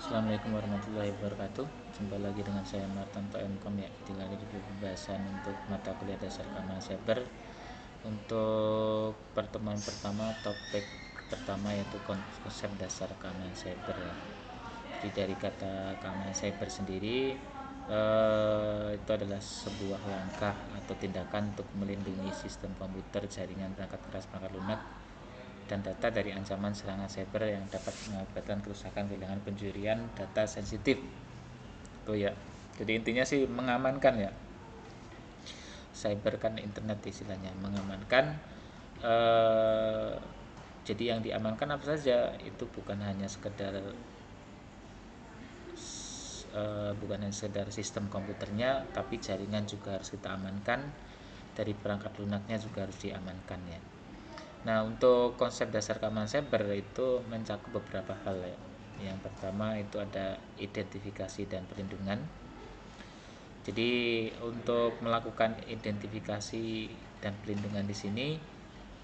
Assalamualaikum warahmatullahi wabarakatuh. Jumpa lagi dengan saya Martanto MKom ya, di pembahasan untuk mata kuliah dasar keamanan cyber. Untuk pertemuan pertama, topik pertama yaitu konsep dasar keamanan cyber ya. Jadi dari kata keamanan cyber sendiri itu adalah sebuah langkah atau tindakan untuk melindungi sistem komputer, jaringan, perangkat keras, perangkat lunak, dan data dari ancaman serangan cyber yang dapat mengakibatkan kerusakan, kehilangan, pencurian data sensitif. Itu ya. Jadi intinya sih mengamankan ya. Cyber kan internet istilahnya, mengamankan. Jadi yang diamankan apa saja? Itu bukan hanya sekedar sistem komputernya, tapi jaringan juga harus kita amankan. Dari perangkat lunaknya juga harus diamankan ya. Nah, untuk konsep dasar keamanan cyber itu mencakup beberapa hal ya. Yang pertama itu ada identifikasi dan perlindungan. Jadi untuk melakukan identifikasi dan perlindungan di sini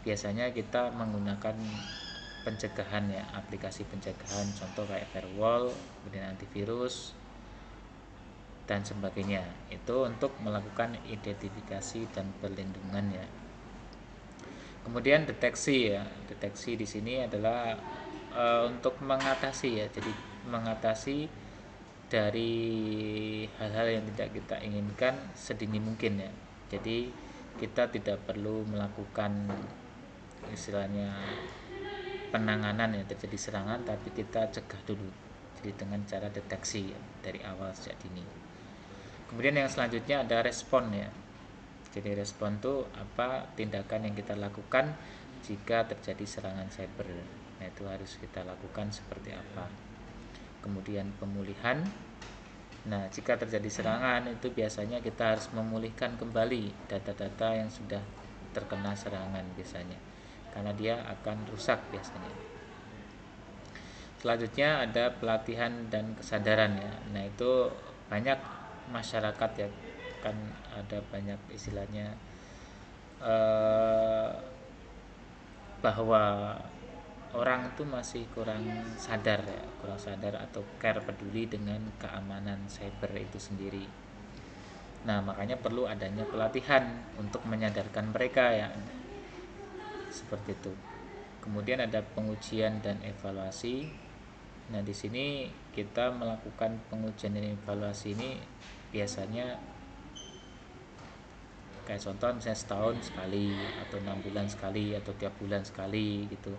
biasanya kita menggunakan pencegahan ya, aplikasi pencegahan, contoh kayak firewall, kemudian antivirus dan sebagainya. Itu untuk melakukan identifikasi dan perlindungan ya. Kemudian deteksi ya, deteksi di sini adalah untuk mengatasi ya, jadi mengatasi dari hal-hal yang tidak kita inginkan sedini mungkin ya. Jadi kita tidak perlu melakukan istilahnya penanganan ya terjadi serangan, tapi kita cegah dulu. Jadi dengan cara deteksi ya, dari awal sejak dini. Kemudian yang selanjutnya ada respon ya. Jadi respon itu apa tindakan yang kita lakukan jika terjadi serangan cyber. Nah, itu harus kita lakukan seperti apa. Kemudian pemulihan. Nah, jika terjadi serangan itu biasanya kita harus memulihkan kembali data-data yang sudah terkena serangan biasanya. Karena dia akan rusak biasanya. Selanjutnya ada pelatihan dan kesadaran ya. Nah, itu banyak masyarakat ya, kan ada banyak istilahnya bahwa orang itu masih kurang sadar ya, kurang sadar atau care peduli dengan keamanan cyber itu sendiri. Nah, makanya perlu adanya pelatihan untuk menyadarkan mereka ya, seperti itu. Kemudian ada pengujian dan evaluasi. Nah, di sini kita melakukan pengujian dan evaluasi ini biasanya kayak contoh misalnya setahun sekali atau 6 bulan sekali atau tiap bulan sekali gitu.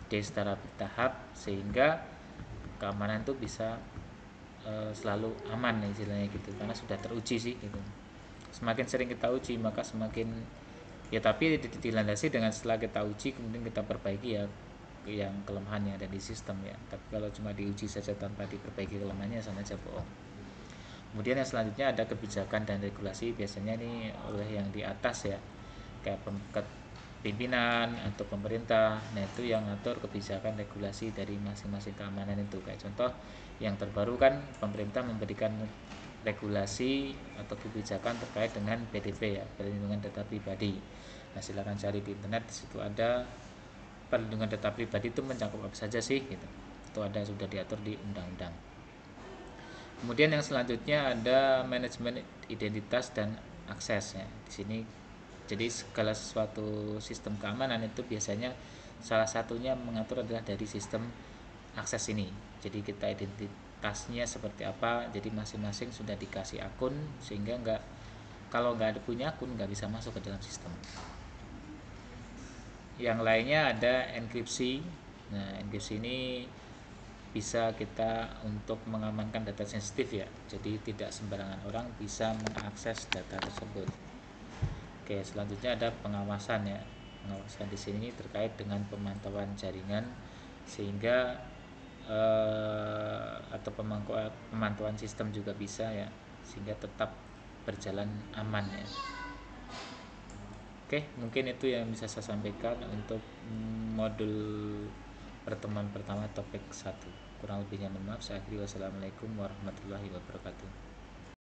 Jadi secara bertahap sehingga keamanan itu bisa selalu aman istilahnya gitu, karena sudah teruji sih gitu. Semakin sering kita uji maka semakin ya, tapi dilandasi dengan setelah kita uji kemudian kita perbaiki ya yang kelemahannya ada di sistem ya. Tapi kalau cuma diuji saja tanpa diperbaiki kelemahannya sama aja bohong. Kemudian yang selanjutnya ada kebijakan dan regulasi, biasanya ini oleh yang di atas ya, kayak pimpinan atau pemerintah. Nah, itu yang ngatur kebijakan regulasi dari masing-masing keamanan itu. Kayak contoh yang terbaru kan pemerintah memberikan regulasi atau kebijakan terkait dengan PDP ya, perlindungan data pribadi. Nah, silakan cari di internet, di situ ada perlindungan data pribadi itu mencakup apa saja sih gitu. Itu ada sudah diatur di undang-undang. Kemudian yang selanjutnya ada manajemen identitas dan akses ya. Di sini jadi segala sesuatu sistem keamanan itu biasanya salah satunya mengatur adalah dari sistem akses ini. Jadi kita identitasnya seperti apa. Jadi masing-masing sudah dikasih akun sehingga kalau nggak ada punya akun nggak bisa masuk ke dalam sistem. Yang lainnya ada enkripsi. Nah, enkripsi ini bisa kita untuk mengamankan data sensitif ya. Jadi tidak sembarangan orang bisa mengakses data tersebut. Oke, selanjutnya ada pengawasan ya. Pengawasan di sini terkait dengan pemantauan jaringan sehingga atau pemantauan sistem juga bisa ya, sehingga tetap berjalan aman ya. Oke, mungkin itu yang bisa saya sampaikan untuk modul pertemuan pertama topik 1. Kurang lebihnya mohon maaf. Saya akhiri, wassalamualaikum warahmatullahi wabarakatuh.